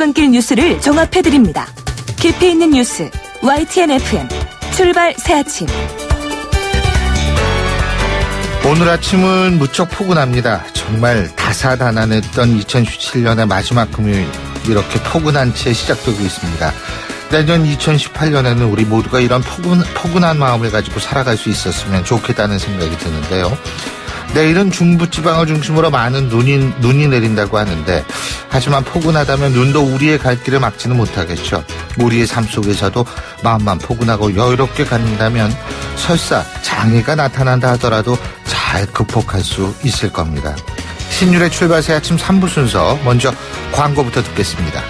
출근길 뉴스를 종합해드립니다. 깊이 있는 뉴스 YTN FM 출발 새아침. 오늘 아침은 무척 포근합니다. 정말 다사다난했던 2017년의 마지막 금요일, 이렇게 포근한 채 시작되고 있습니다. 내년 2018년에는 우리 모두가 이런 포근한 마음을 가지고 살아갈 수 있었으면 좋겠다는 생각이 드는데요. 내일은 중부지방을 중심으로 많은 눈이 내린다고 하는데, 하지만 포근하다면 눈도 우리의 갈 길을 막지는 못하겠죠. 우리의 삶 속에서도 마음만 포근하고 여유롭게 갖는다면 설사 장애가 나타난다 하더라도 잘 극복할 수 있을 겁니다. 신율의 출발 새 아침 3부 순서, 먼저 광고부터 듣겠습니다.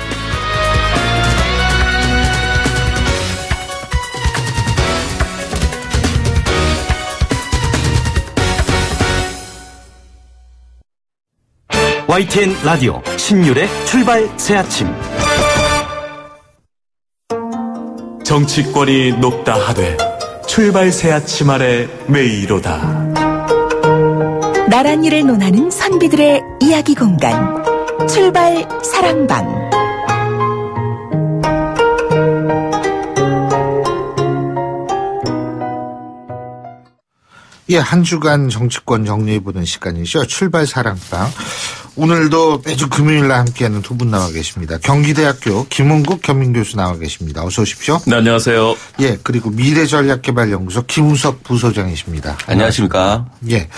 YTN 라디오 신율의 출발 새아침. 정치권이 높다 하되 출발 새아침 아래 메이로다. 나란 일을 논하는 선비들의 이야기 공간, 출발 사랑방. 예, 한 주간 정치권 정리해보는 시간이죠. 출발 사랑방. 오늘도 매주 금요일날 함께하는 두 분 나와 계십니다. 경기대학교 김은국 겸임교수 나와 계십니다. 어서 오십시오. 네, 안녕하세요. 예, 그리고 미래전략개발연구소 김우석 부소장이십니다. 안녕하십니까. 예.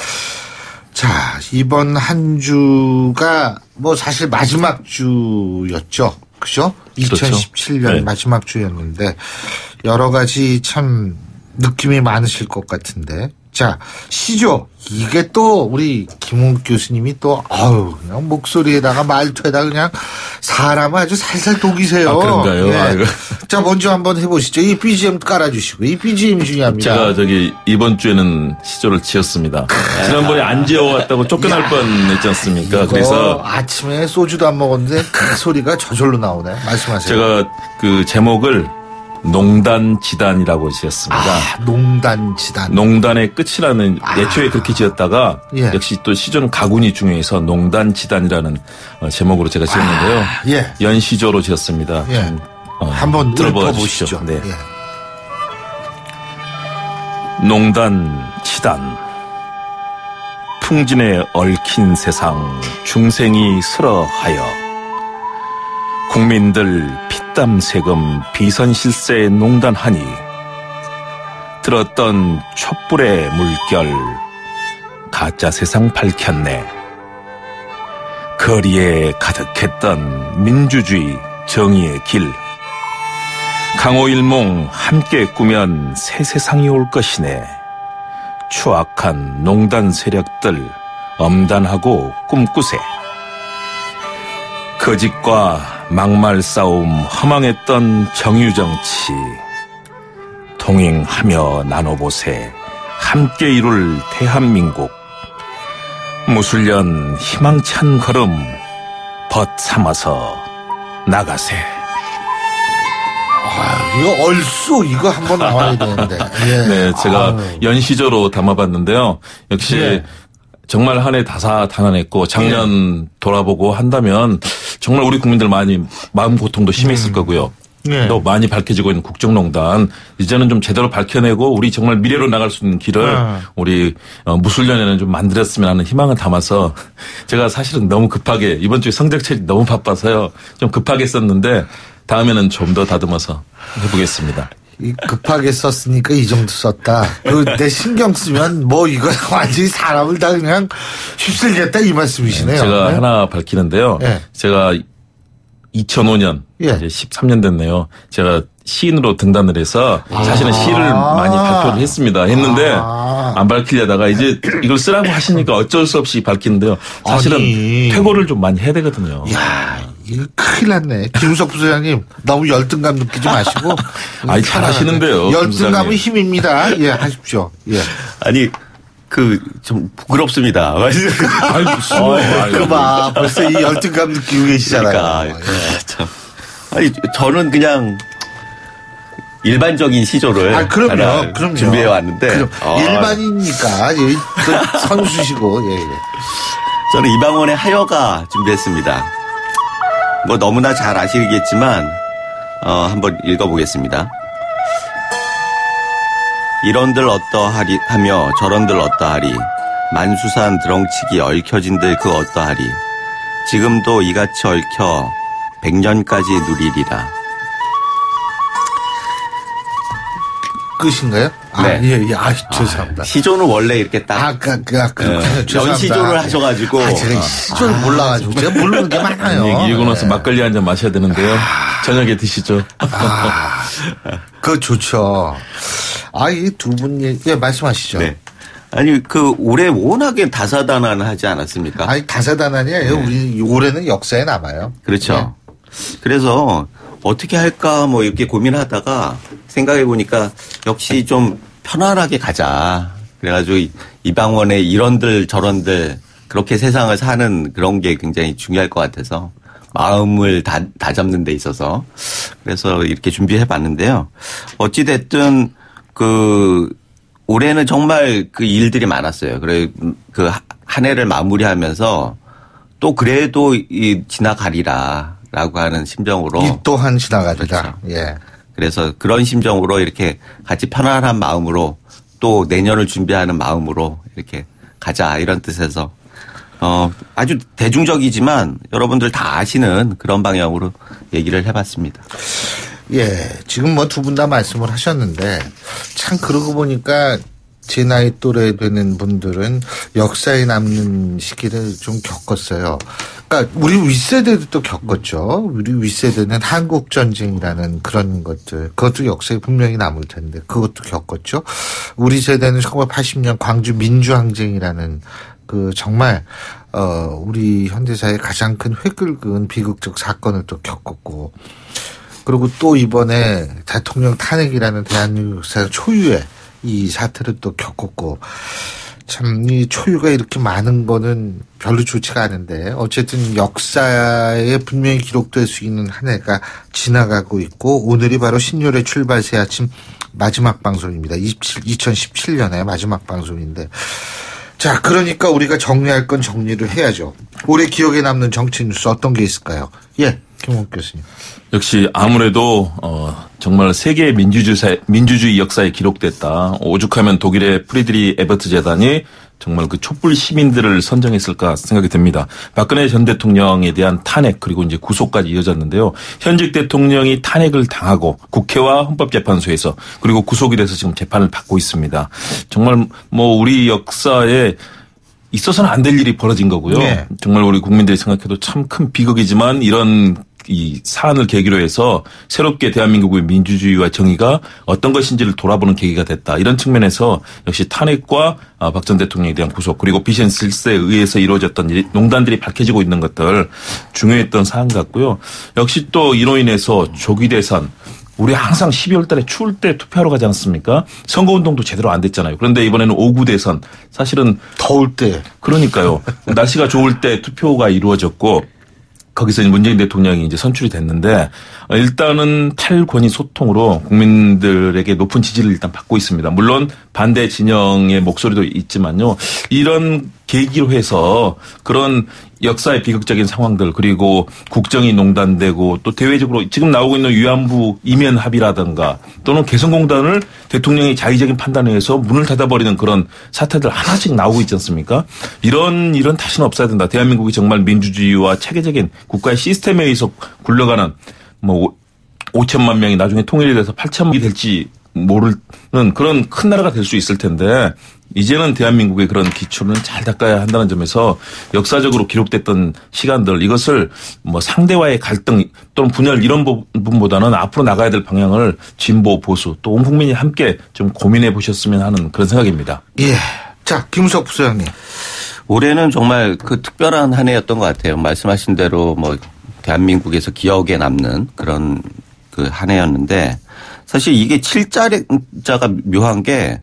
자, 이번 한 주가 뭐 사실 마지막 주였죠. 그죠? 그렇죠. 2017년 네. 마지막 주였는데 여러 가지 참 느낌이 많으실 것 같은데. 자, 시조. 이게 또 우리 김웅 교수님이 또 그냥 목소리에다가 말투에다가 그냥 사람을 아주 살살 녹이세요. 아, 그런가요? 예. 아이고. 자, 먼저 한번 해보시죠. 이 BGM 깔아주시고. 이 BGM 중요합니다. 제가 이번 주에는 시조를 지었습니다. 지난번에 안 지어왔다고 쫓겨날 뻔했지 않습니까? 그래서 아침에 소주도 안 먹었는데 그 소리가 저절로 나오네. 말씀하세요. 제가 그 제목을 농단지단이라고 지었습니다. 농단지단. 농단의 끝이라는 예초에 그렇게 지었다가 예. 역시 또 시조는 가군이 중요해서 농단지단이라는 제목으로 제가 지었는데요. 예. 연시조로 지었습니다. 예. 한번 들어봐 보시죠. 주시죠. 네. 예. 농단지단. 풍진에 얽힌 세상 중생이 슬어하여 국민들 피땀 세금 비선실세에 농단하니 들었던 촛불의 물결 가짜 세상 밝혔네. 거리에 가득했던 민주주의 정의의 길 강호일몽 함께 꾸면 새 세상이 올 것이네. 추악한 농단 세력들 엄단하고 꿈꾸세. 거짓과 막말 싸움 허망했던 정유정치 동행하며 나눠보세. 함께 이룰 대한민국 무술년 희망찬 걸음 벗삼아서 나가세. 이거 얼쑤 이거 한번 나와야 되는데. 예. 네, 제가 연시조로 담아봤는데요. 역시 네. 정말 한 해 다사다난했고 작년 돌아보고 한다면 정말 우리 국민들 많이 마음 고통도 심했을 거고요. 네. 또 많이 밝혀지고 있는 국정농단 이제는 좀 제대로 밝혀내고 우리 정말 미래로 나갈 수 있는 길을 우리 무술년에는 좀 만들었으면 하는 희망을 담아서 제가 사실은 너무 급하게 이번 주에 성적철이 너무 바빠서요. 좀 급하게 썼는데 다음에는 좀 더 다듬어서 해보겠습니다. 급하게 썼으니까 이 정도 썼다. 내 신경 쓰면 뭐 이거 완전히 사람을 다 그냥 휩쓸겠다 이 말씀이시네요. 제가 네? 하나 밝히는데요. 네. 제가 2005년 예. 이제 13년 됐네요. 제가 시인으로 등단을 해서 사실은 시를 많이 발표를 했는데 안 밝히려다가 이제 이걸 쓰라고 하시니까 어쩔 수 없이 밝히는데요. 사실은 퇴고를 좀 많이 해야 되거든요. 이야, 이거 큰일 났네. 김우석 부소장님 너무 열등감 느끼지 마시고. 아니 잘하시는데요. 열등감은 힘입니다. 예, 하십시오. 예. 아니 좀 부끄럽습니다. 그봐 벌써 이 열등감 느끼고 계시잖아요. 그러니까 참. 아니 저는 그냥 일반적인 시조를 하나 그럼요. 준비해 왔는데 일반이니까 선수시고 예. 저는 이방원의 하여가 준비했습니다. 뭐 너무나 잘 아시겠지만 한번 읽어보겠습니다. 이런들 어떠하리 하며 저런들 어떠하리 만수산 드렁치기 얽혀진들 그 어떠하리 지금도 이같이 얽혀 100년까지 누리리라. 끝인가요? 네. 예. 죄송합니다. 시조는 원래 이렇게 딱 연시조를 하셔가지고 제가 시조를 몰라가지고 제가 모르는 게 많아요. 읽고 나서 막걸리 한 잔 마셔야 되는데요. 저녁에 드시죠. 그거 좋죠. 이 두 분이 말씀하시죠. 네. 아니 올해 워낙에 다사다난하지 않았습니까? 다사다난이에요. 네. 우리 올해는 역사에 남아요. 그렇죠. 네. 그래서 어떻게 할까 뭐 이렇게 고민하다가 생각해 보니까 역시 좀 편안하게 가자. 그래가지고 이방원에 이런들 저런들 그렇게 세상을 사는 그런 게 굉장히 중요할 것 같아서 마음을 다잡는 데 있어서 그래서 이렇게 준비해 봤는데요. 어찌 됐든 올해는 정말 그 일들이 많았어요. 그래 한 해를 마무리하면서 또 그래도 지나가리라라고 하는 심정으로 이 또한 지나가리라. 그렇죠. 예. 그래서 그런 심정으로 이렇게 같이 편안한 마음으로 또 내년을 준비하는 마음으로 이렇게 가자 이런 뜻에서 아주 대중적이지만 여러분들 다 아시는 그런 방향으로 얘기를 해봤습니다. 예, 지금 뭐 두 분 다 말씀을 하셨는데 참 그러고 보니까 제 나이 또래 되는 분들은 역사에 남는 시기를 좀 겪었어요. 그러니까 우리 윗세대도 또 겪었죠. 우리 윗세대는 한국전쟁이라는 그런 것들, 그것도 역사에 분명히 남을 텐데 그것도 겪었죠. 우리 세대는 1980년 광주 민주항쟁이라는 정말 우리 현대사의 가장 큰 획을 그은 비극적 사건을 또 겪었고, 그리고 또 이번에 대통령 탄핵이라는 대한민국 역사 초유의 이 사태를 또 겪었고, 참 이 초유가 이렇게 많은 거는 별로 좋지가 않은데 어쨌든 역사에 분명히 기록될 수 있는 한 해가 지나가고 있고, 오늘이 바로 신년의 출발 새 아침 마지막 방송입니다. 2017년의 마지막 방송인데, 자, 그러니까 우리가 정리할 건 정리를 해야죠. 올해 기억에 남는 정치 뉴스 어떤 게 있을까요? 예, 김홍 교수님. 역시 아무래도 정말 세계의 민주주의 역사에 기록됐다. 오죽하면 독일의 프리드리 에버트 재단이 정말 그 촛불 시민들을 선정했을까 생각이 듭니다. 박근혜 전 대통령에 대한 탄핵 그리고 이제 구속까지 이어졌는데요. 현직 대통령이 탄핵을 당하고 국회와 헌법재판소에서 그리고 구속이 돼서 지금 재판을 받고 있습니다. 정말 뭐 우리 역사에 있어서는 안 될 일이 벌어진 거고요. 네. 정말 우리 국민들이 생각해도 참 큰 비극이지만 이런 이 사안을 계기로 해서 새롭게 대한민국의 민주주의와 정의가 어떤 것인지를 돌아보는 계기가 됐다. 이런 측면에서 역시 탄핵과 박 전 대통령에 대한 구속 그리고 비선 실세에 의해서 이루어졌던 농단들이 밝혀지고 있는 것들 중요했던 사안 같고요. 역시 또 이로 인해서 조기 대선 우리 항상 12월 달에 추울 때 투표하러 가지 않습니까? 선거운동도 제대로 안 됐잖아요. 그런데 이번에는 오구 대선 사실은 더울 때 그러니까요. 날씨가 좋을 때 투표가 이루어졌고 거기서 문재인 대통령이 이제 선출이 됐는데 일단은 탈권위 소통으로 국민들에게 높은 지지를 일단 받고 있습니다. 물론 반대 진영의 목소리도 있지만요. 이런 계기로 해서 그런 역사의 비극적인 상황들 그리고 국정이 농단되고 또 대외적으로 지금 나오고 있는 위안부 이면 합의라든가 또는 개성공단을 대통령이 자의적인 판단에 의해서 문을 닫아버리는 그런 사태들 하나씩 나오고 있지 않습니까? 이런 일은 다시는 없어야 된다. 대한민국이 정말 민주주의와 체계적인 국가의 시스템에 의해서 굴러가는 뭐 5천만 명이 나중에 통일이 돼서 8천만이 될지 모르는 그런 큰 나라가 될 수 있을 텐데 이제는 대한민국의 그런 기초는 잘 닦아야 한다는 점에서 역사적으로 기록됐던 시간들 이것을 뭐 상대와의 갈등 또는 분열 이런 부분보다는 앞으로 나가야 될 방향을 진보 보수 또 온 국민이 함께 좀 고민해 보셨으면 하는 그런 생각입니다. 예. 자, 김우석 부소장님. 올해는 정말 그 특별한 한 해였던 것 같아요. 말씀하신 대로 뭐 대한민국에서 기억에 남는 그런 그 한 해였는데 사실 이게 7자가 묘한 게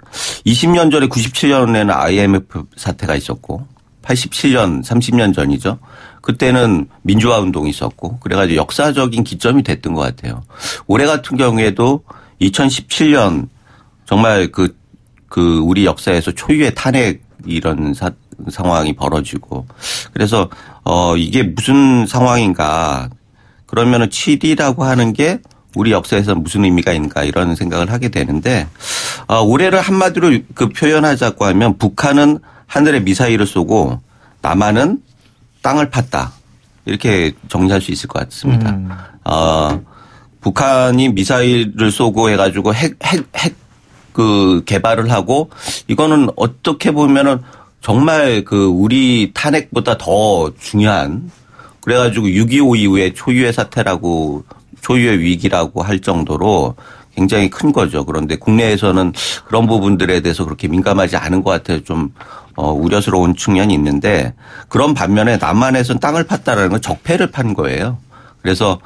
20년 전에 97년에는 IMF 사태가 있었고 87년 30년 전이죠. 그때는 민주화 운동이 있었고 그래가지고 역사적인 기점이 됐던 것 같아요. 올해 같은 경우에도 2017년 정말 그 우리 역사에서 초유의 탄핵 이런 상황이 벌어지고 그래서 이게 무슨 상황인가 그러면은 7이라고 하는 게 우리 역사에서 무슨 의미가 있는가 이런 생각을 하게 되는데 올해를 한마디로 그 표현하자고 하면 북한은 하늘에 미사일을 쏘고 남한은 땅을 팠다. 이렇게 정리할 수 있을 것 같습니다. 북한이 미사일을 쏘고 해가지고 핵 그 개발을 하고 이거는 어떻게 보면은 정말 그 우리 탄핵보다 더 중요한 그래가지고 6.25 이후에 초유의 사태라고 초유의 위기라고 할 정도로 굉장히 큰 거죠. 그런데 국내에서는 그런 부분들에 대해서 그렇게 민감하지 않은 것 같아요. 좀 우려스러운 측면이 있는데 그런 반면에 남한에서는 땅을 팠다라는 건 적폐를 판 거예요. 그래서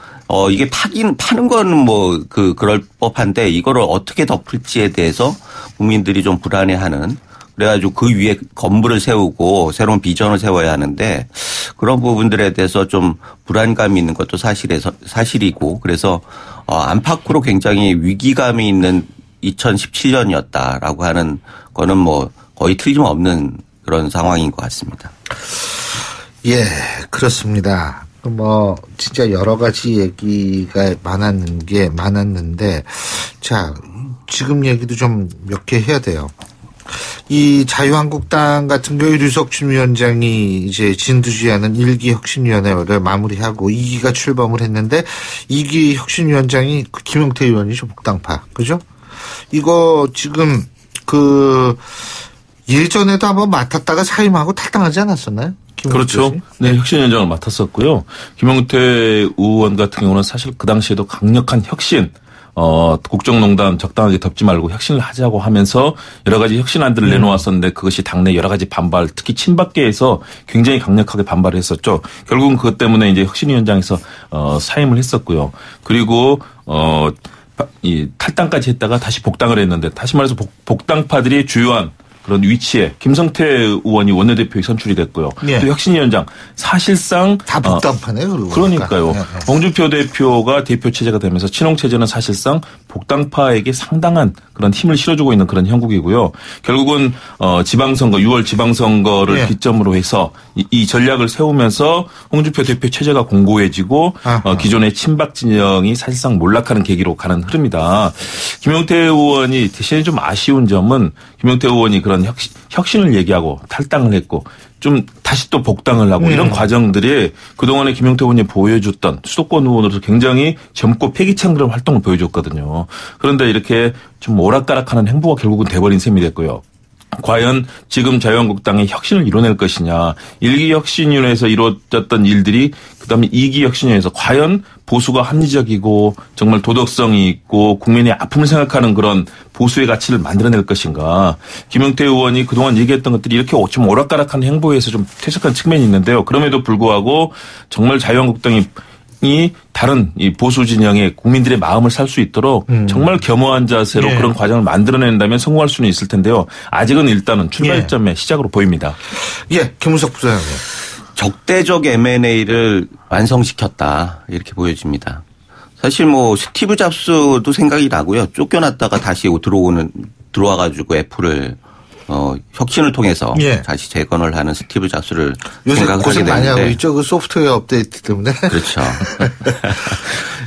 이게 파는 거는 뭐 그럴 법한데 이거를 어떻게 덮을지에 대해서 국민들이 좀 불안해하는 그래가지고 그 위에 건물을 세우고 새로운 비전을 세워야 하는데 그런 부분들에 대해서 좀 불안감이 있는 것도 사실이고 그래서 안팎으로 굉장히 위기감이 있는 2017년이었다라고 하는 거는 뭐 거의 틀림없는 그런 상황인 것 같습니다. 예, 그렇습니다. 뭐 진짜 여러 가지 얘기가 많았는데 자 지금 얘기도 좀 몇 개 해야 돼요. 이 자유한국당 같은 경우에 류석춘 위원장이 이제 진두지휘하는 1기 혁신위원회를 마무리하고 2기가 출범을 했는데 2기 혁신위원장이 김용태 의원이죠. 복당파. 그죠? 이거 지금 예전에도 한번 맡았다가 사임하고 탈당하지 않았었나요? 그렇죠. 네, 혁신위원장을 맡았었고요. 김용태 의원 같은 경우는 사실 그 당시에도 강력한 혁신, 국정농단 적당하게 덮지 말고 혁신을 하자고 하면서 여러 가지 혁신안들을 내놓았었는데 그것이 당내 여러 가지 반발, 특히 친박계에서 굉장히 강력하게 반발을 했었죠. 결국은 그것 때문에 이제 혁신위원장에서 사임을 했었고요. 그리고 이 탈당까지 했다가 다시 복당을 했는데 다시 말해서 복당파들이 주요한 그런 위치에 김성태 의원이 원내대표에 선출이 됐고요. 예. 또 혁신위원장 사실상 다 복당파네요. 그러니까요. 예. 홍준표 대표가 대표 체제가 되면서 친홍 체제는 사실상 복당파에게 상당한 그런 힘을 실어주고 있는 그런 형국이고요. 결국은 지방선거 6월 지방선거를 예. 기점으로 해서 이 전략을 세우면서 홍준표 대표 체제가 공고해지고 기존의 친박 진영이 사실상 몰락하는 계기로 가는 흐름이다. 김용태 의원이 대신에 좀 아쉬운 점은 김용태 의원이 그런 혁신을 얘기하고 탈당을 했고 좀 다시 또 복당을 하고 이런 과정들이 그동안에 김용태 의원이 보여줬던 수도권 의원으로서 굉장히 젊고 패기찬 그런 활동을 보여줬거든요. 그런데 이렇게 좀 오락가락하는 행보가 결국은 돼버린 셈이 됐고요. 과연 지금 자유한국당의 혁신을 이뤄낼 것이냐. 1기 혁신위원회에서 이루어졌던 일들이 그다음에 2기 혁신위원회에서 과연 보수가 합리적이고 정말 도덕성이 있고 국민의 아픔을 생각하는 그런 보수의 가치를 만들어낼 것인가. 김용태 의원이 그동안 얘기했던 것들이 이렇게 좀 오락가락한 행보에서 좀 퇴색한 측면이 있는데요. 그럼에도 불구하고 정말 자유한국당이 다른 이 보수 진영의 국민들의 마음을 살 수 있도록 정말 겸허한 자세로 예. 그런 과정을 만들어낸다면 성공할 수는 있을 텐데요. 아직은 일단은 출발점의 예. 시작으로 보입니다. 예, 김우석 부사장님. 적대적 M&A를 완성시켰다 이렇게 보여집니다. 사실 뭐 스티브 잡스도 생각이 나고요. 쫓겨났다가 다시 들어와가지고 애플을 혁신을 통해서 예. 다시 재건을 하는 스티브 잡스를 생각하게 고생 많이 되는데. 하고 있죠. 그 소프트웨어 업데이트 때문에. 그렇죠.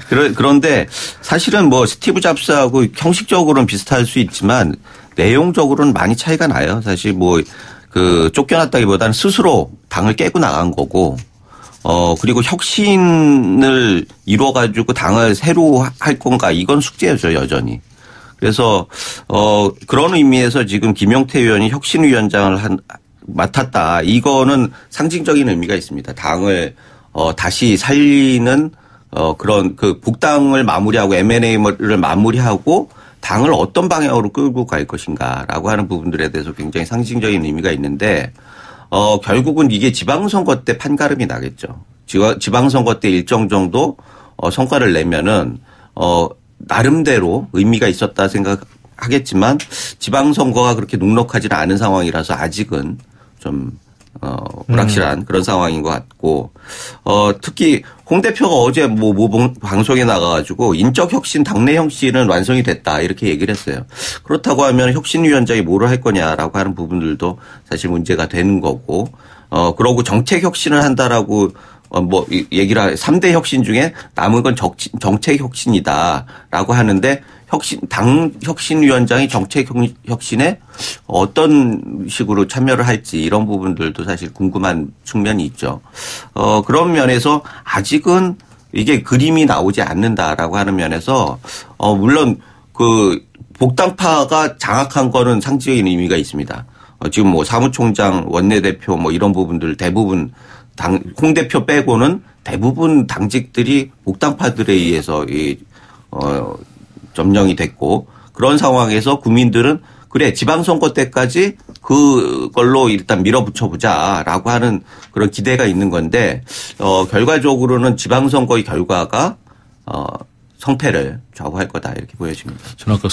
그런데 사실은 뭐 스티브 잡스하고 형식적으로는 비슷할 수 있지만 내용적으로는 많이 차이가 나요. 사실 뭐 쫓겨났다기보다는 스스로 당을 깨고 나간 거고 그리고 혁신을 이루어가지고 당을 새로 할 건가 이건 숙제죠 여전히. 그래서 그런 의미에서 지금 김용태 의원이 혁신위원장을 맡았다. 이거는 상징적인 의미가 있습니다. 당을 다시 살리는 그런 복당을 마무리하고 M&A를 마무리하고 당을 어떤 방향으로 끌고 갈 것인가라고 하는 부분들에 대해서 굉장히 상징적인 의미가 있는데 결국은 이게 지방선거 때 판가름이 나겠죠. 지방선거 때 일정 정도 성과를 내면은 나름대로 의미가 있었다 생각하겠지만 지방선거가 그렇게 녹록하지는 않은 상황이라서 아직은 좀 불확실한 그런 상황인 것 같고 특히 홍 대표가 어제 뭐 방송에 나가가지고 인적 혁신, 당내 혁신은 완성이 됐다 이렇게 얘기를 했어요. 그렇다고 하면 혁신위원장이 뭐를 할 거냐라고 하는 부분들도 사실 문제가 되는 거고 그러고 정책 혁신을 한다라고 얘기를 3대 혁신 중에 남은 건 정책 혁신이다라고 하는데 당 혁신위원장이 정책 혁신에 어떤 식으로 참여를 할지 이런 부분들도 사실 궁금한 측면이 있죠. 그런 면에서 아직은 이게 그림이 나오지 않는다라고 하는 면에서 물론 그 복당파가 장악한 거는 상징적인 의미가 있습니다. 지금 뭐 사무총장, 원내대표 뭐 이런 부분들 대부분 홍 대표 빼고는 대부분 당직들이 복당파들에 의해서 점령이 됐고 그런 상황에서 국민들은 그래 지방선거 때까지 그걸로 일단 밀어붙여보자라고 하는 그런 기대가 있는 건데 결과적으로는 지방선거의 결과가 성패를 좌우할 거다 이렇게 보여집니다. 저는 아까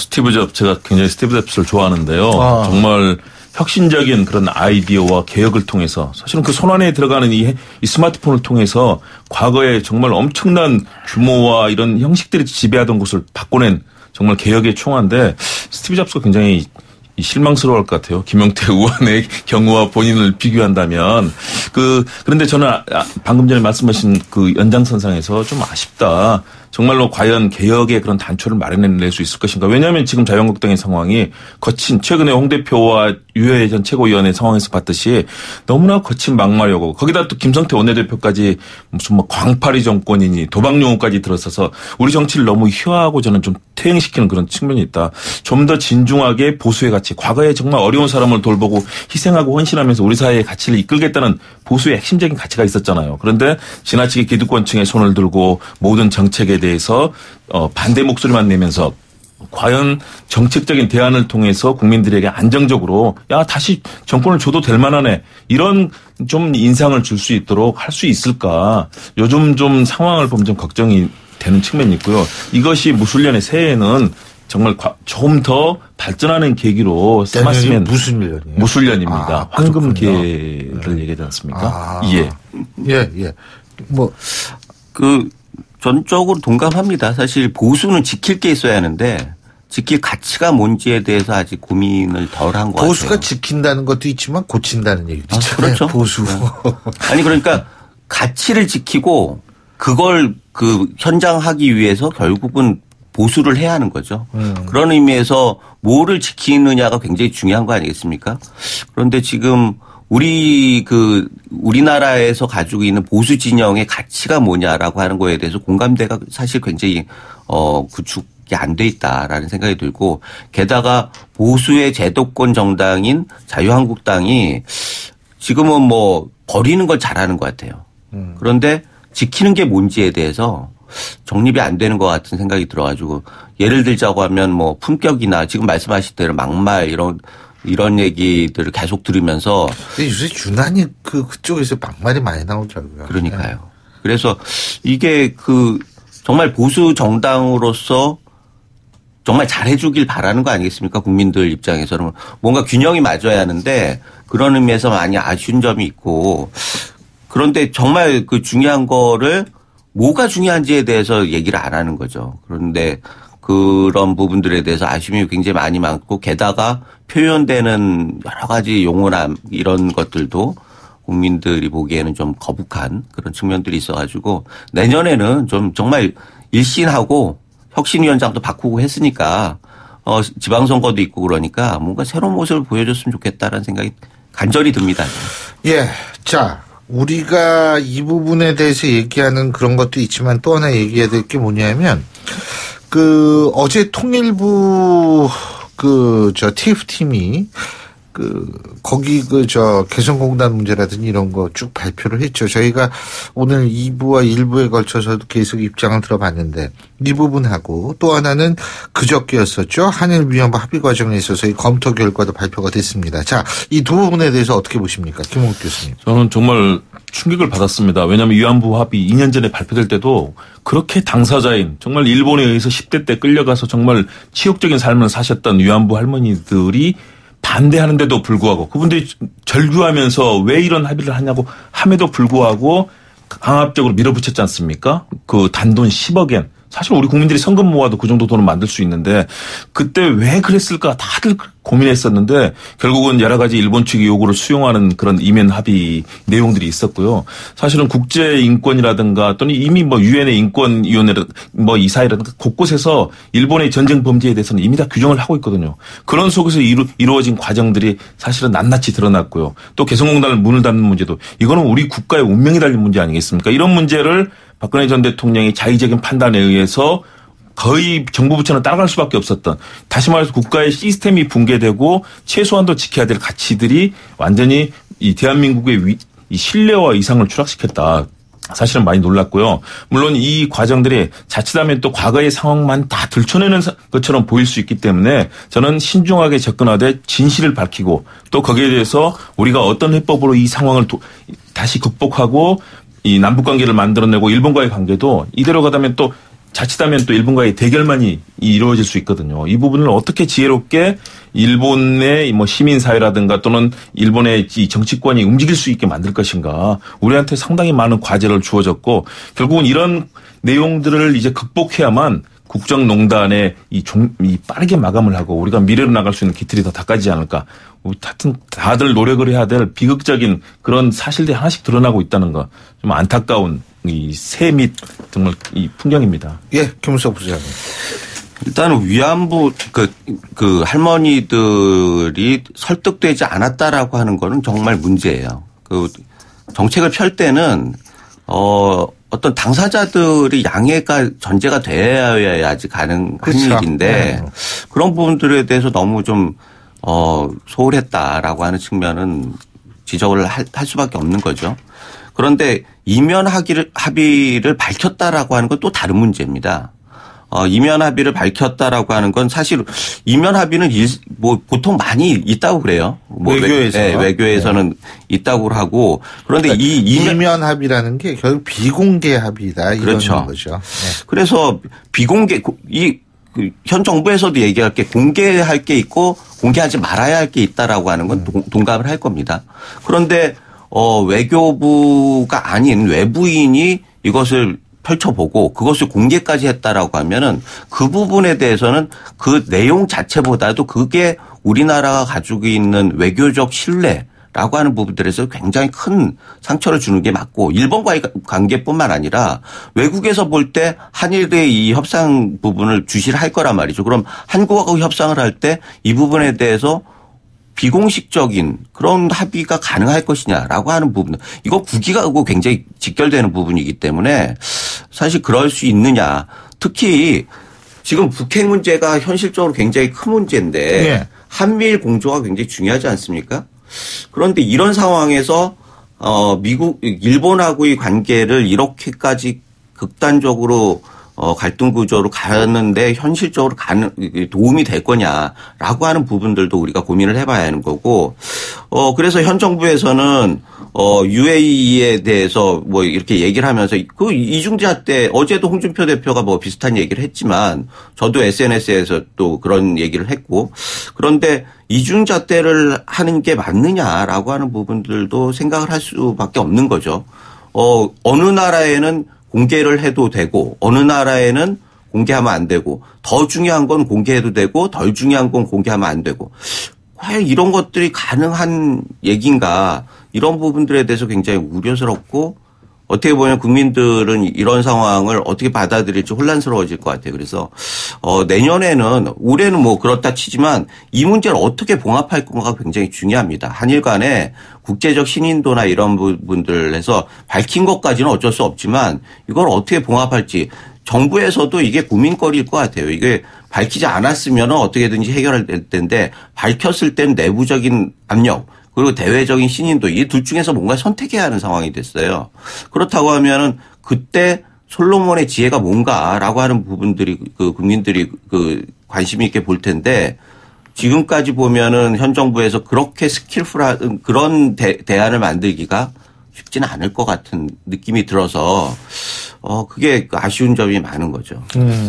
제가 굉장히 스티브 잡스를 좋아하는데요. 정말 혁신적인 그런 아이디어와 개혁을 통해서 사실은 그 손안에 들어가는 이 스마트폰을 통해서 과거에 정말 엄청난 규모와 이런 형식들이 지배하던 곳을 바꿔낸 정말 개혁의 총화인데 스티브 잡스가 굉장히 실망스러워할 것 같아요. 김용태 의원의 경우와 본인을 비교한다면 그런데 저는 방금 전에 말씀하신 그 연장선상에서 좀 아쉽다. 정말로 과연 개혁의 그런 단초를 마련해낼 수 있을 것인가. 왜냐하면 지금 자유한국당의 상황이 최근에 홍 대표와 유해 전 최고위원의 상황에서 봤듯이 너무나 거친 막말이고 거기다 또 김성태 원내대표까지 무슨 뭐 광파리 정권이니 도박 용어까지 들어서서 우리 정치를 너무 희화하고 저는 좀 퇴행시키는 그런 측면이 있다. 좀 더 진중하게 보수의 가치, 과거에 정말 어려운 사람을 돌보고 희생하고 헌신하면서 우리 사회의 가치를 이끌겠다는 보수의 핵심적인 가치가 있었잖아요. 그런데 지나치게 기득권층에 손을 들고 모든 정책에 대해서 반대 목소리만 내면서 과연 정책적인 대안을 통해서 국민들에게 안정적으로 다시 정권을 줘도 될 만하네 이런 좀 인상을 줄 수 있도록 할 수 있을까. 요즘 좀 상황을 보면 좀 걱정이 되는 측면이 있고요. 이것이 무술년의 새해에는 정말 좀 더 발전하는 계기로 삼았으면. 무슨 년이에요? 무술년입니다. 황금기를 얘기하지 않습니까? 예. 전적으로 동감합니다. 사실 보수는 지킬 게 있어야 하는데 지킬 가치가 뭔지에 대해서 아직 고민을 덜 한 것 같아요. 보수가 지킨다는 것도 있지만 고친다는 얘기도 있잖아요. 그렇죠. 보수. 아니 그러니까 가치를 지키고 그걸 현장하기 위해서 결국은 보수를 해야 하는 거죠. 그런 의미에서 뭐를 지키느냐가 굉장히 중요한 거 아니겠습니까? 그런데 지금 우리나라에서 가지고 있는 보수 진영의 가치가 뭐냐라고 하는 거에 대해서 공감대가 사실 굉장히 구축이 안 돼 있다라는 생각이 들고 게다가 보수의 제도권 정당인 자유한국당이 지금은 뭐 버리는 걸 잘하는 것 같아요. 그런데 지키는 게 뭔지에 대해서 정립이 안 되는 것 같은 생각이 들어가지고 예를 들자고 하면 뭐 품격이나 지금 말씀하신 대로 막말 이런 얘기들을 계속 들으면서 요새 유난히 그쪽에서 막말이 많이 나오더라고요. 그러니까요. 그래서 이게 정말 보수 정당으로서 정말 잘해주길 바라는 거 아니겠습니까? 국민들 입장에서는 뭔가 균형이 맞아야 하는데 그런 의미에서 많이 아쉬운 점이 있고 그런데 정말 중요한 거를 뭐가 중요한지에 대해서 얘기를 안 하는 거죠. 그런데 그런 부분들에 대해서 아쉬움이 굉장히 많이 많고 게다가 표현되는 여러 가지 용어나 이런 것들도 국민들이 보기에는 좀 거북한 그런 측면들이 있어가지고 내년에는 좀 정말 일신하고 혁신위원장도 바꾸고 했으니까 지방선거도 있고 그러니까 뭔가 새로운 모습을 보여줬으면 좋겠다라는 생각이 간절히 듭니다. 예. 자. 우리가 이 부분에 대해서 얘기하는 그런 것도 있지만 또 하나 얘기해야 될 게 뭐냐면 어제 통일부 TF팀이 거기 개성공단 문제라든지 이런 거 쭉 발표를 했죠. 저희가 오늘 2부와 1부에 걸쳐서도 계속 입장을 들어봤는데 이 부분하고 또 하나는 그저께였었죠. 한일 위안부 합의 과정에 있어서의 검토 결과도 발표가 됐습니다. 자, 이 두 부분에 대해서 어떻게 보십니까? 김홍욱 교수님. 저는 정말 충격을 받았습니다. 왜냐하면 위안부 합의 2년 전에 발표될 때도 그렇게 당사자인 정말 일본에 의해서 10대 때 끌려가서 정말 치욕적인 삶을 사셨던 위안부 할머니들이 반대하는데도 불구하고 그분들이 절규하면서 왜 이런 합의를 하냐고 함에도 불구하고 강압적으로 밀어붙였지 않습니까? 단돈 10억엔 사실 우리 국민들이 성금 모아도 그 정도 돈을 만들 수 있는데 그때 왜 그랬을까 다들 고민했었는데 결국은 여러 가지 일본 측의 요구를 수용하는 그런 이면 합의 내용들이 있었고요. 사실은 국제 인권이라든가 또는 이미 뭐 유엔의 인권위원회 뭐 이사회라든가 곳곳에서 일본의 전쟁 범죄에 대해서는 이미 다 규정을 하고 있거든요. 그런 속에서 이루어진 과정들이 사실은 낱낱이 드러났고요. 또 개성공단을 문을 닫는 문제도 이거는 우리 국가의 운명이 달린 문제 아니겠습니까? 이런 문제를 박근혜 전 대통령이 자의적인 판단에 의해서 거의 정부 부처는 따라갈 수밖에 없었던 다시 말해서 국가의 시스템이 붕괴되고 최소한도 지켜야 될 가치들이 완전히 이 대한민국의 이 신뢰와 이상을 추락시켰다. 사실은 많이 놀랐고요. 물론 이 과정들이 자칫하면 또 과거의 상황만 다 들춰내는 것처럼 보일 수 있기 때문에 저는 신중하게 접근하되 진실을 밝히고 또 거기에 대해서 우리가 어떤 해법으로 이 상황을 다시 극복하고 이 남북관계를 만들어내고 일본과의 관계도 이대로 가다면 또 자칫하면 또 일본과의 대결만이 이루어질 수 있거든요. 이 부분을 어떻게 지혜롭게 일본의 뭐 시민사회라든가 또는 일본의 이 정치권이 움직일 수 있게 만들 것인가. 우리한테 상당히 많은 과제를 주어졌고 결국은 이런 내용들을 이제 극복해야만 국정농단의 이 빠르게 마감을 하고 우리가 미래로 나갈 수 있는 기틀이 더 닦아지지 않을까. 하여튼 다들 노력을 해야 될 비극적인 그런 사실들이 하나씩 드러나고 있다는 거 좀 안타까운 이 새 및 정말 이 풍경입니다. 예, 김은석 부장님. 일단은 위안부 그 할머니들이 설득되지 않았다라고 하는 거는 정말 문제예요. 그 정책을 펼 때는 어떤 당사자들이 양해가 전제가 되어야지 가능한 그렇죠. 일인데 그런 부분들에 대해서 너무 좀 소홀했다라고 하는 측면은 지적을 할 수밖에 없는 거죠. 그런데 이면 합의를 밝혔다라고 하는 건 또 다른 문제입니다. 이면 합의를 밝혔다라고 하는 건 사실 이면 합의는 뭐 보통 많이 있다고 그래요. 뭐 외교에서. 네, 외교에서는 있다고 하고 그런데 그러니까 이 이면 합의라는 게 결국 비공개 합의다 이런 그렇죠. 거죠. 네. 그래서 비공개 현 정부에서도 얘기할 게 공개할 게 있고 공개하지 말아야 할 게 있다라고 하는 건 동감을 할 겁니다. 그런데 외교부가 아닌 외부인이 이것을 펼쳐보고 그것을 공개까지 했다라고 하면은 그 부분에 대해서는 그 내용 자체보다도 그게 우리나라가 가지고 있는 외교적 신뢰라고 하는 부분들에서 굉장히 큰 상처를 주는 게 맞고 일본과의 관계뿐만 아니라 외국에서 볼 때 한일의 이 협상 부분을 주시를 할 거란 말이죠. 그럼 한국하고 협상을 할 때 이 부분에 대해서 비공식적인 그런 합의가 가능할 것이냐라고 하는 부분. 이거 국익하고 굉장히 직결되는 부분이기 때문에 사실 그럴 수 있느냐. 특히 지금 북핵 문제가 현실적으로 굉장히 큰 문제인데 네. 한미일 공조가 굉장히 중요하지 않습니까? 그런데 이런 상황에서 일본하고의 관계를 이렇게까지 극단적으로 갈등 구조로 가는데 현실적으로 도움이 될 거냐라고 하는 부분들도 우리가 고민을 해봐야 하는 거고, 그래서 현 정부에서는 UAE에 대해서 뭐 이렇게 얘기를 하면서 그 이중자 때 어제도 홍준표 대표가 뭐 비슷한 얘기를 했지만 저도 SNS에서 또 그런 얘기를 했고, 그런데 이중잣대를 하는 게 맞느냐라고 하는 부분들도 생각을 할 수밖에 없는 거죠. 어느 나라에는 공개를 해도 되고 어느 나라에는 공개하면 안 되고 더 중요한 건 공개해도 되고 덜 중요한 건 공개하면 안 되고 과연 이런 것들이 가능한 얘기인가 이런 부분들에 대해서 굉장히 우려스럽고 어떻게 보면 국민들은 이런 상황을 어떻게 받아들일지 혼란스러워질 것 같아요. 그래서 내년에는 올해는 뭐 그렇다 치지만 이 문제를 어떻게 봉합할 건가가 굉장히 중요합니다. 한일 간에 국제적 신인도나 이런 부분들에서 밝힌 것까지는 어쩔 수 없지만 이걸 어떻게 봉합할지 정부에서도 이게 고민거리일 것 같아요. 이게 밝히지 않았으면 어떻게든지 해결할 텐데 밝혔을 땐 내부적인 압력 그리고 대외적인 신인도 이 둘 중에서 뭔가 선택해야 하는 상황이 됐어요. 그렇다고 하면은 그때 솔로몬의 지혜가 뭔가라고 하는 부분들이 그 국민들이 그 관심 있게 볼 텐데 지금까지 보면은 현 정부에서 그렇게 스킬풀한 그런 대안을 만들기가 쉽지는 않을 것 같은 느낌이 들어서 그게 아쉬운 점이 많은 거죠.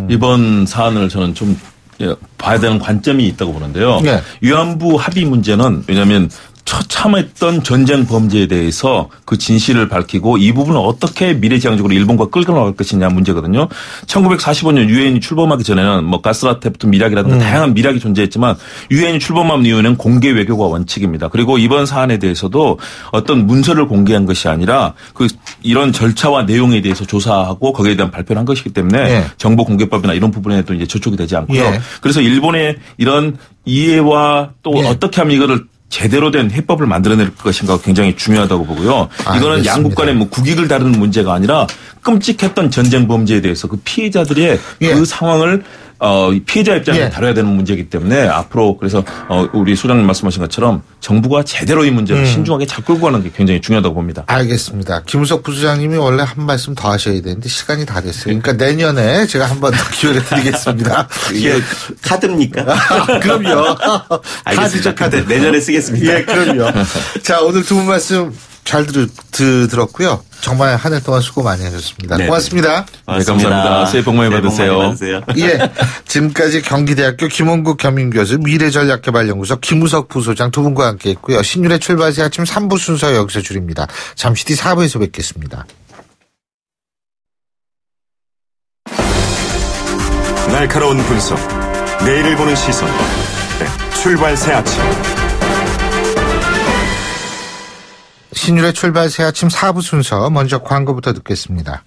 이번 사안을 저는 좀 봐야 되는 관점이 있다고 보는데요. 네. 위안부 합의 문제는 왜냐하면 처참했던 전쟁 범죄에 대해서 그 진실을 밝히고 이 부분을 어떻게 미래지향적으로 일본과 끌고 나갈 것이냐 문제거든요. 1945년 유엔이 출범하기 전에는 뭐 가스라테부터 미락이라든가 다양한 미락이 존재했지만 유엔이 출범한 이유는 공개 외교가 원칙입니다. 그리고 이번 사안에 대해서도 어떤 문서를 공개한 것이 아니라 이런 절차와 내용에 대해서 조사하고 거기에 대한 발표를 한 것이기 때문에 정보공개법이나 이런 부분에도 이제 저촉이 되지 않고요. 그래서 일본의 이런 이해와 또 어떻게 하면 이거를 제대로 된 해법을 만들어낼 것인가 굉장히 중요하다고 보고요. 이거는 알겠습니다. 양국 간의 뭐 국익을 다루는 문제가 아니라 끔찍했던 전쟁 범죄에 대해서 그 피해자들의 그 상황을 피해자 입장에서 다뤄야 되는 문제이기 때문에 앞으로 그래서 우리 소장님 말씀하신 것처럼 정부가 제대로 이 문제를 신중하게 잘 끌고 가는 게 굉장히 중요하다고 봅니다. 알겠습니다. 김우석 부소장님이 원래 한 말씀 더 하셔야 되는데 시간이 다 됐어요. 그러니까 내년에 제가 한 번 더 기회를 드리겠습니다. 이게 카드입니까? 그럼요. 알겠습니다. 카드 내년에 쓰겠습니다. 예, 그럼요. 자, 오늘 두 분 말씀 잘 들었고요. 정말 한 해 동안 수고 많이 하셨습니다. 네. 고맙습니다. 네, 감사합니다. 새해 복 많이 받으세요. 예, 지금까지 경기대학교 김원국 겸임교수 미래전략개발연구소 김우석 부소장 두 분과 함께했고요. 신율의 출발새 아침 3부 순서 여기서 줄입니다. 잠시 뒤 4부에서 뵙겠습니다. 날카로운 분석, 내일을 보는 시선, 출발새 아침. 신율의 출발새 아침 4부 순서 먼저 광고부터 듣겠습니다.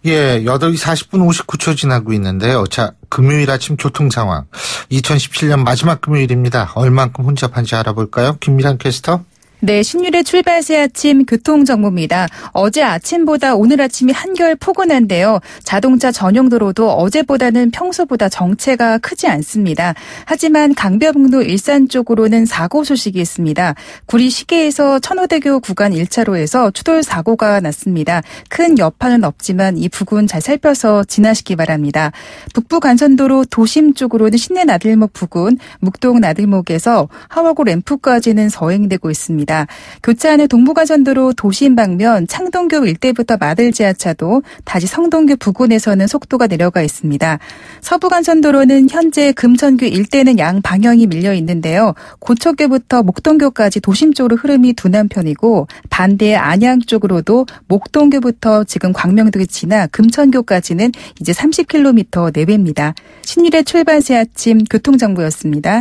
예, 8시 40분 59초 지나고 있는데요. 자, 금요일 아침 교통 상황. 2017년 마지막 금요일입니다. 얼만큼 혼잡한지 알아볼까요? 김미란 캐스터. 네, 신율의 출발새 아침 교통정보입니다. 어제 아침보다 오늘 아침이 한결 포근한데요. 자동차 전용 도로도 어제보다는 평소보다 정체가 크지 않습니다. 하지만 강변북로 일산 쪽으로는 사고 소식이 있습니다. 구리 시계에서 천호대교 구간 1차로에서 추돌 사고가 났습니다. 큰 여파는 없지만 이 부근 잘 살펴서 지나시기 바랍니다. 북부간선도로 도심 쪽으로는 신내 나들목 부근, 묵동 나들목에서 하월고 램프까지는 서행되고 있습니다. 교차하는 동부간선도로 도심 방면 창동교 일대부터 마들 지하차도 다시 성동교 부근에서는 속도가 내려가 있습니다. 서부간선도로는 현재 금천교 일대는 양 방향이 밀려 있는데요. 고척교부터 목동교까지 도심 쪽으로 흐름이 둔한 편이고 반대 안양 쪽으로도 목동교부터 지금 광명도에 지나 금천교까지는 이제 30km 내외입니다. 신율의 출발새 아침 교통정보였습니다.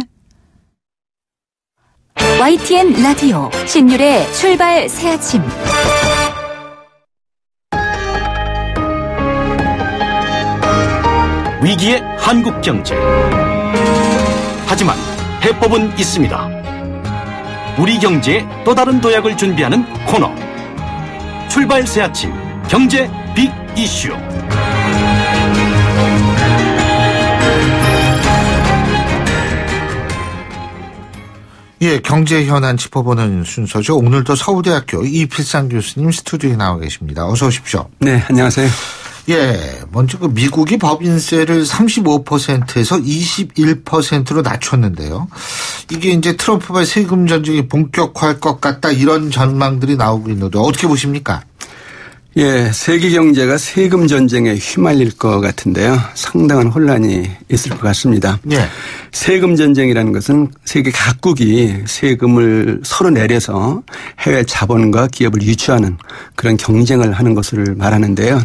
YTN 라디오 신율의 출발 새아침. 위기의 한국 경제. 하지만 해법은 있습니다. 우리 경제에 또 다른 도약을 준비하는 코너. 출발 새아침 경제 빅 이슈. 예, 경제 현안 짚어보는 순서죠. 오늘도 서울대학교 이필상 교수님 스튜디오에 나와 계십니다. 어서 오십시오. 네, 안녕하세요. 예, 먼저 그 미국이 법인세를 35%에서 21%로 낮췄는데요. 이게 이제 트럼프발 세금 전쟁이 본격화할 것 같다 이런 전망들이 나오고 있는데 어떻게 보십니까? 예, 세계 경제가 세금 전쟁에 휘말릴 것 같은데요. 상당한 혼란이 있을 것 같습니다. 예. 세금 전쟁이라는 것은 세계 각국이 세금을 서로 내려서 해외 자본과 기업을 유치하는 그런 경쟁을 하는 것을 말하는데요.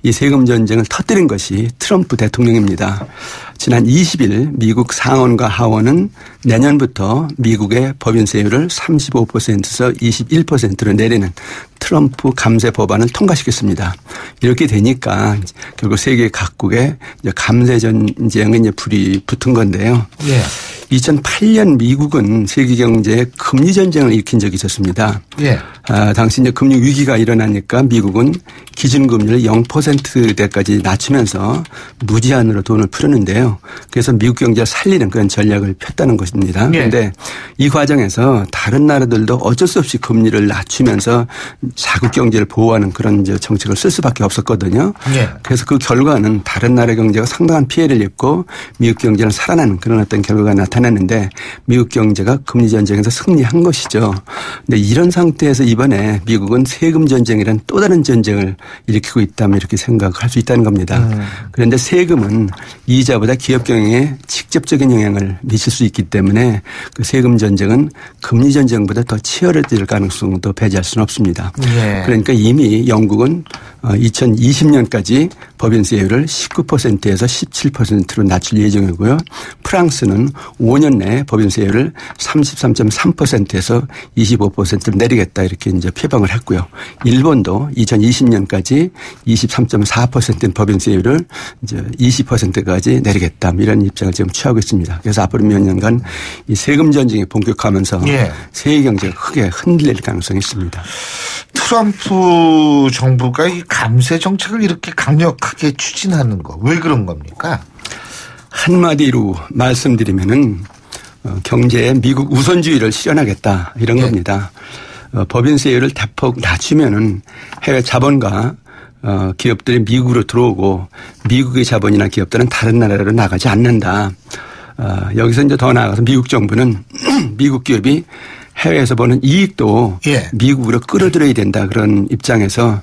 이 세금 전쟁을 터뜨린 것이 트럼프 대통령입니다. 지난 20일 미국 상원과 하원은 내년부터 미국의 법인세율을 35%에서 21%로 내리는 트럼프 감세 법안을 통과시켰습니다. 이렇게 되니까 결국 세계 각국의 감세 전쟁에 이제 불이 붙은 건데요. 예. 2008년 미국은 세계 경제에 금리 전쟁을 일으킨 적이 있었습니다. 예. 당시 이제 금융 위기가 일어나니까 미국은 기준금리를 0%대까지 낮추면서 무제한으로 돈을 풀었는데요. 그래서 미국 경제를 살리는 그런 전략을 폈다는 것입니다. 그런데 예. 이 과정에서 다른 나라들도 어쩔 수 없이 금리를 낮추면서 자국 경제를 보호하는 그런 이제 정책을 쓸 수밖에 없었거든요. 예. 그래서 그 결과는 다른 나라 경제가 상당한 피해를 입고 미국 경제는 살아나는 그런 어떤 결과가 나타났는데 미국 경제가 금리 전쟁에서 승리한 것이죠. 근데 이런 상태에서 이번에 미국은 세금 전쟁이라는 또 다른 전쟁을 일으키고 있다면 이렇게 생각할 수 있다는 겁니다. 그런데 세금은 이자보다 기업 경영에 직접적인 영향을 미칠 수 있기 때문에 그 세금 전쟁은 금리 전쟁보다 더 치열해질 가능성도 배제할 수는 없습니다. 예. 그러니까 이미 영국은 2020년까지 법인세율을 19%에서 17%로 낮출 예정이고요. 프랑스는 5년 내에 법인세율을 33.3%에서 25%로 내리겠다 이렇게 이제 표방을 했고요. 일본도 2020년까지 23.4%인 법인세율을 이제 20%까지 내리겠다 이런 입장을 지금 취하고 있습니다. 그래서 앞으로 몇 년간 이 세금 전쟁이 본격화하면서 예. 세계 경제가 크게 흔들릴 가능성이 있습니다. 트럼프 정부가 이 감세 정책을 이렇게 강력하게 추진하는 거 왜 그런 겁니까? 한마디로 말씀드리면은 경제에 미국 우선주의를 실현하겠다 이런 네. 겁니다. 법인세율을 대폭 낮추면은 해외 자본과 기업들이 미국으로 들어오고 미국의 자본이나 기업들은 다른 나라로 나가지 않는다. 여기서 이제 더 나아가서 미국 정부는 미국 기업이 해외에서 버는 이익도 예. 미국으로 끌어들여야 된다 그런 입장에서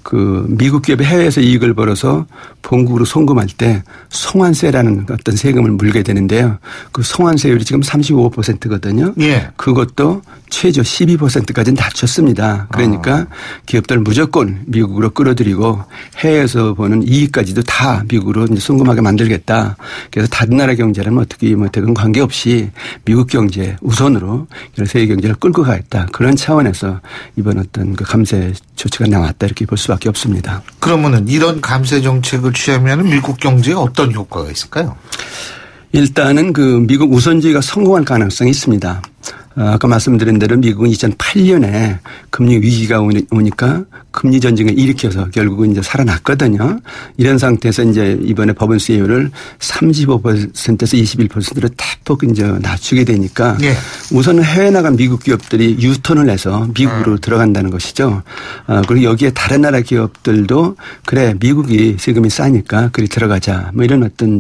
그 미국 기업이 해외에서 이익을 벌어서 본국으로 송금할 때 송환세라는 어떤 세금을 물게 되는데요. 그 송환세율이 지금 35%거든요. 예. 그것도 최저 12%까지 낮췄습니다. 그러니까 기업들을 무조건 미국으로 끌어들이고 해외에서 버는 이익까지도 다 미국으로 이제 송금하게 만들겠다. 그래서 다른 나라 경제는 어떻게 되건 관계없이 미국 경제 우선으로 세계 경제를 끌고 가겠다. 그런 차원에서 이번 어떤 그 감세 조치가 나왔다 이렇게 볼 수밖에 없습니다. 그러면은 이런 감세 정책을 취하면 미국 경제에 어떤 효과가 있을까요? 일단은 그 미국 우선주의가 성공할 가능성이 있습니다. 아까 말씀드린 대로 미국은 2008년에 금리 위기가 오니까 금리 전쟁을 일으켜서 결국은 이제 살아났거든요. 이런 상태에서 이제 이번에 법인세율을 35%에서 21%로 대폭 이제 낮추게 되니까 예. 우선은 해외 나간 미국 기업들이 유턴을 해서 미국으로 들어간다는 것이죠. 그리고 여기에 다른 나라 기업들도 그래 미국이 세금이 싸니까 그리 들어가자 뭐 이런 어떤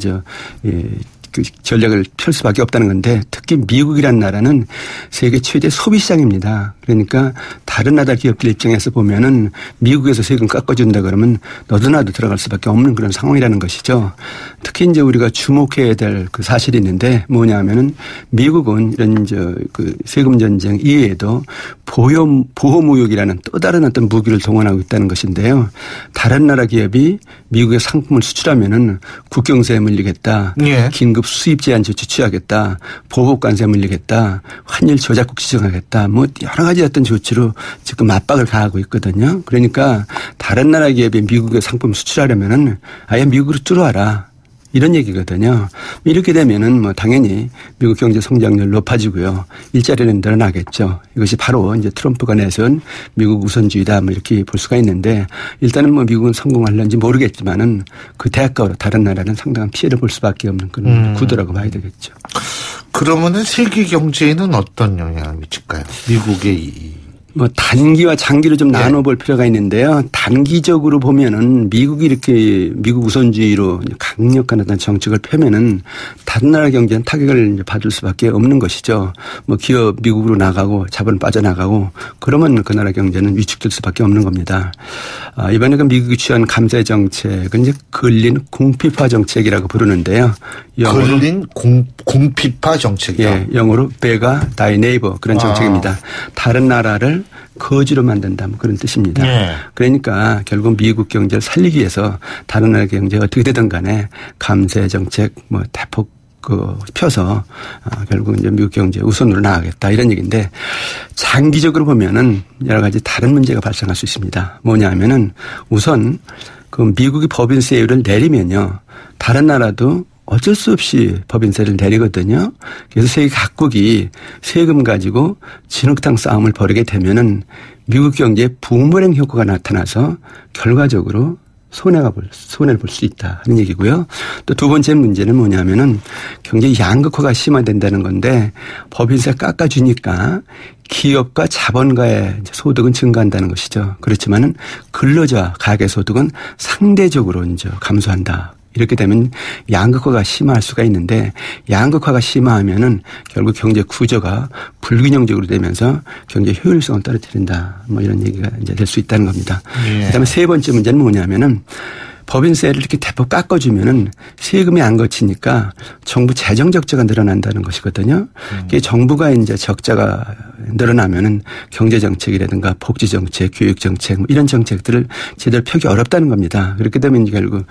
그 전략을 펼 수밖에 없다는 건데 특히 미국이라는 나라는 세계 최대 소비시장입니다. 그러니까 다른 나라 기업들 입장에서 보면은 미국에서 세금 깎아준다 그러면 너도 나도 들어갈 수밖에 없는 그런 상황이라는 것이죠. 특히 이제 우리가 주목해야 될 그 사실이 있는데 뭐냐면은 미국은 이런 그 세금 전쟁 이외에도 보호무역이라는 또 다른 어떤 무기를 동원하고 있다는 것인데요. 다른 나라 기업이 미국에 상품을 수출하면은 국경세에 물리겠다. 예. 긴급 수입 제한 조치 취하겠다. 보복관세 물리겠다. 환율 조작국 지정하겠다. 뭐 여러 가지 어떤 조치로 지금 압박을 가하고 있거든요. 그러니까 다른 나라 기업이 미국에 상품 수출하려면은 아예 미국으로 들어와라. 이런 얘기거든요. 이렇게 되면은 뭐 당연히 미국 경제 성장률 높아지고요. 일자리는 늘어나겠죠. 이것이 바로 이제 트럼프가 내세운 미국 우선주의다 뭐 이렇게 볼 수가 있는데 일단은 뭐 미국은 성공할는지 모르겠지만은 그 대가로 다른 나라는 상당한 피해를 볼 수밖에 없는 그런 구도라고 봐야 되겠죠. 그러면은 세계 경제에는 어떤 영향을 미칠까요? 미국의 뭐 단기와 장기로 좀 나눠볼 필요가 있는데요. 단기적으로 보면은 미국이 이렇게 미국 우선주의로 강력한 어떤 정책을 펴면은 다른 나라 경제는 타격을 이제 받을 수밖에 없는 것이죠. 뭐 기업 미국으로 나가고 자본 빠져나가고 그러면 그 나라 경제는 위축될 수밖에 없는 겁니다. 이번에 그 미국이 취한 감세 정책은 이제 근린 공피파 정책이라고 부르는데요. 근린 공피파 정책이요. 예, 영어로 beggar thy neighbor 그런 정책입니다. 다른 나라를 거지로 만든다 뭐 그런 뜻입니다. 네. 그러니까 결국 미국 경제를 살리기 위해서 다른 나라 경제가 어떻게 되든 간에 감세 정책 뭐 대폭 펴서 결국 이제 미국 경제 우선으로 나가겠다 이런 얘기인데 장기적으로 보면은 여러 가지 다른 문제가 발생할 수 있습니다. 뭐냐면은 우선 그 미국이 법인세율을 내리면요 다른 나라도 어쩔 수 없이 법인세를 내리거든요. 그래서 세계 각국이 세금 가지고 진흙탕 싸움을 벌이게 되면은 미국 경제에 부메랑 효과가 나타나서 결과적으로 손해를 볼 수 있다 하는 얘기고요. 또 두 번째 문제는 뭐냐면은 경제 양극화가 심화된다는 건데 법인세 깎아주니까 기업과 자본가의 소득은 증가한다는 것이죠. 그렇지만은 근로자 가계 소득은 상대적으로 이제 감소한다. 이렇게 되면 양극화가 심화할 수가 있는데 양극화가 심화하면은 결국 경제 구조가 불균형적으로 되면서 경제 효율성을 떨어뜨린다. 뭐 이런 얘기가 이제 될 수 있다는 겁니다. 예. 그다음에 세 번째 문제는 뭐냐면은 법인세를 이렇게 대폭 깎아주면은 세금이 안 거치니까 정부 재정 적자가 늘어난다는 것이거든요. 이게 정부가 이제 적자가 늘어나면은 경제 정책이라든가 복지 정책, 교육 정책 뭐 이런 정책들을 제대로 펴기 어렵다는 겁니다. 그렇게 되면 결국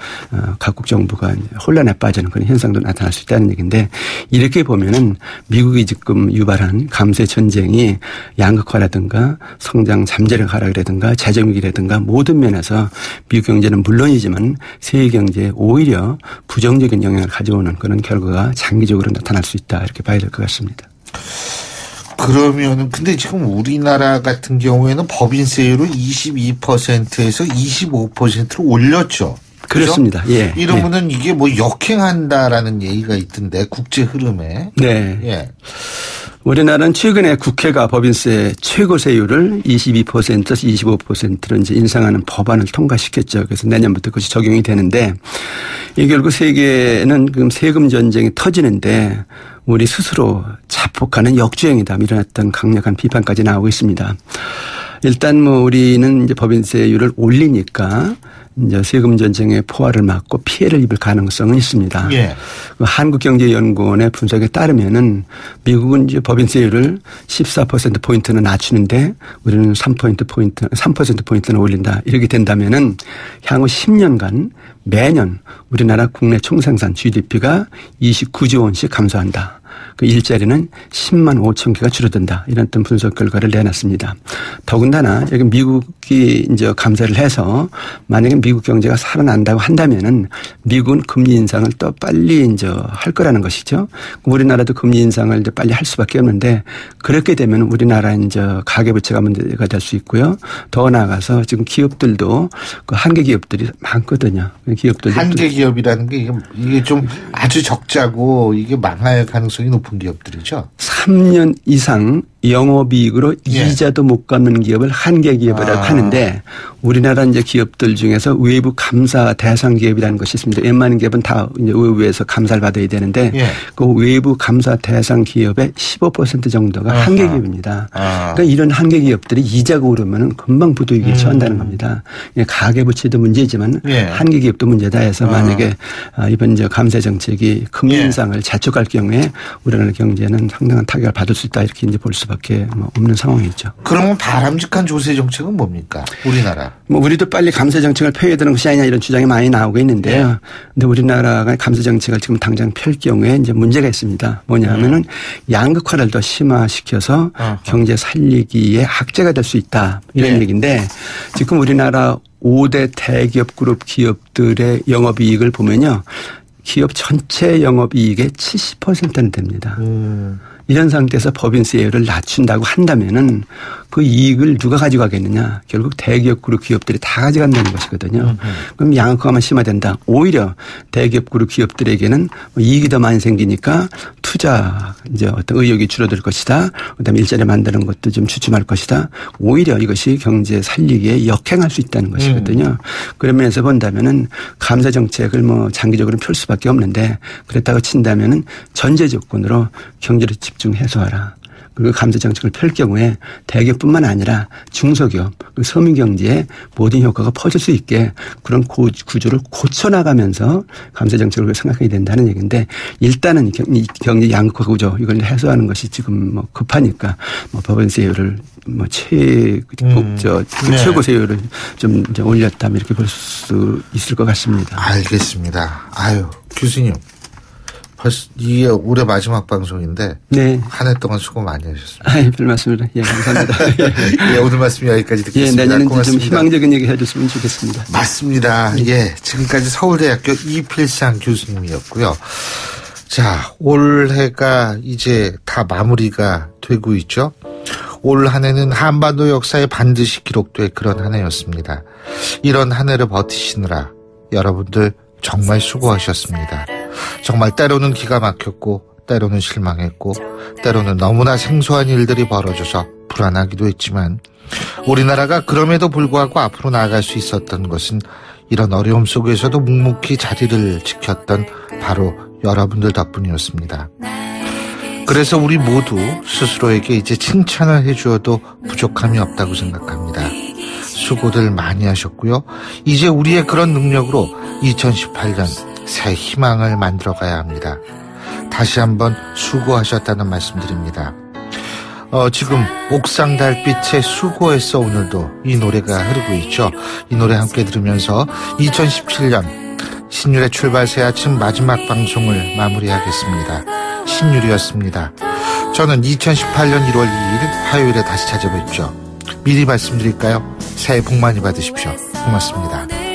각국 정부가 혼란에 빠지는 그런 현상도 나타날 수 있다는 얘기인데 이렇게 보면은 미국이 지금 유발한 감세 전쟁이 양극화라든가 성장 잠재력 하락이라든가 재정 위기라든가 모든 면에서 미국 경제는 물론이지만 세계 경제에 오히려 부정적인 영향을 가져오는 그런 결과가 장기적으로 나타날 수 있다 이렇게 봐야 될 것 같습니다. 그러면은 근데 지금 우리나라 같은 경우에는 법인세율을 22%에서 25%로 올렸죠. 그렇습니다. 그렇죠? 예. 이러면은 이게 뭐 역행한다라는 얘기가 있던데 국제 흐름에. 네. 예. 우리나라는 최근에 국회가 법인세 최고 세율을 22%에서 25%로 이제 인상하는 법안을 통과시켰죠. 그래서 내년부터 그것이 적용이 되는데 이 결국 세계는 지금 세금 전쟁이 터지는데 우리 스스로 자폭하는 역주행이다. 이런 어떤 강력한 비판까지 나오고 있습니다. 일단 뭐 우리는 이제 법인세율을 올리니까 이제 세금 전쟁의 포화를 맞고 피해를 입을 가능성은 있습니다. 예. 한국경제연구원의 분석에 따르면은 미국은 이제 법인세율을 14%포인트는 낮추는데 우리는 3%포인트는 올린다. 이렇게 된다면은 향후 10년간 매년 우리나라 국내 총생산 GDP가 29조 원씩 감소한다. 그 일자리는 10만 5천 개가 줄어든다. 이런 어떤 분석 결과를 내놨습니다. 더군다나 여기 미국이 이제 감세를 해서 만약에 미국 경제가 살아난다고 한다면은 미국은 금리 인상을 또 빨리 이제 할 거라는 것이죠. 우리나라도 금리 인상을 이제 빨리 할 수밖에 없는데 그렇게 되면 우리나라 이제 가계부채가 문제가 될 수 있고요. 더 나아가서 지금 기업들도 그 한계 기업들이 많거든요. 기업들도 한계 기업이라는 게 이게 좀 아주 적자고 이게 망할 가능성이 높은 기업들이죠. 3년 이상 영업이익으로 예. 이자도 못 갚는 기업을 한계 기업이라고 하는데 우리나라 이제 기업들 중에서 외부 감사 대상 기업이라는 것이 있습니다. 웬만한 기업은 다 이제 의회에서 감사를 받아야 되는데 예. 그 외부 감사 대상 기업의 15% 정도가 한계 기업입니다. 그러니까 이런 한계 기업들이 이자가 오르면 금방 부도위기에 처한다는 겁니다. 가계부채도 문제지만 예. 한계 기업도 문제다 해서 만약에 이번 이제 감세 정책이 금리 인상을 재촉할 경우에 우리나라 경제는 상당한 타격을 받을 수 있다 이렇게 이제 볼 수밖에 없는 상황이죠. 그러면 바람직한 조세 정책은 뭡니까? 우리나라. 뭐 우리도 빨리 감세 정책을 펴야 되는 것이 아니냐 이런 주장이 많이 나오고 있는데요. 근데 우리나라가 감세 정책을 지금 당장 펼 경우에 이제 문제가 있습니다. 뭐냐면은 양극화를 더 심화시켜서 경제 살리기에 악재가 될 수 있다 이런 얘기인데 지금 우리나라 5대 대기업 그룹 기업들의 영업이익을 보면요. 기업 전체 영업이익의 70%는 됩니다. 이런 상태에서 법인세율을 낮춘다고 한다면은 그 이익을 누가 가져가겠느냐. 결국 대기업 그룹 기업들이 다 가져간다는 것이거든요. 그럼 양극화만 심화된다. 오히려 대기업 그룹 기업들에게는 이익이 더 많이 생기니까 투자 이제 어떤 의욕이 줄어들 것이다. 그다음에 일자리 만드는 것도 좀 주춤할 것이다. 오히려 이것이 경제 살리기에 역행할 수 있다는 것이거든요. 그런 면에서 본다면은 감세 정책을 뭐 장기적으로 펼 수밖에 없는데 그렇다고 친다면은 전제 조건으로 경제를 집중해소하라. 그리고 감세 정책을 펼 경우에 대기업뿐만 아니라 중소기업, 서민 경제에 모든 효과가 퍼질 수 있게 그런 구조를 고쳐나가면서 감세 정책을 생각해야 된다는 얘기인데 일단은 경제 양극화 구조 이걸 해소하는 것이 지금 뭐 급하니까 뭐 법인세율을 뭐 최고 세율을 좀 이제 올렸다면 이렇게 볼 수 있을 것 같습니다. 알겠습니다. 아유 교수님. 벌써 이게 올해 마지막 방송인데 네. 한 해 동안 수고 많이 하셨습니다. 아, 별 말씀을. 예, 감사합니다. 예, 오늘 말씀 여기까지 듣겠습니다. 예, 내년에는 고맙습니다. 좀 희망적인 얘기 해줬으면 좋겠습니다. 맞습니다. 예, 지금까지 서울대학교 이필상 교수님이었고요. 자, 올해가 이제 다 마무리가 되고 있죠. 올 한 해는 한반도 역사에 반드시 기록될 그런 한 해였습니다. 이런 한 해를 버티시느라 여러분들 정말 수고하셨습니다. 정말 때로는 기가 막혔고 때로는 실망했고 때로는 너무나 생소한 일들이 벌어져서 불안하기도 했지만 우리나라가 그럼에도 불구하고 앞으로 나아갈 수 있었던 것은 이런 어려움 속에서도 묵묵히 자리를 지켰던 바로 여러분들 덕분이었습니다. 그래서 우리 모두 스스로에게 이제 칭찬을 해주어도 부족함이 없다고 생각합니다. 수고들 많이 하셨고요. 이제 우리의 그런 능력으로 2018년 새 희망을 만들어가야 합니다. 다시 한번 수고하셨다는 말씀드립니다. 지금 옥상 달빛의 수고했어 오늘도 이 노래가 흐르고 있죠. 이 노래 함께 들으면서 2017년 신율의 출발 새 아침 마지막 방송을 마무리하겠습니다. 신율이었습니다. 저는 2018년 1월 2일 화요일에 다시 찾아뵙죠. 미리 말씀드릴까요? 새해 복 많이 받으십시오. 고맙습니다.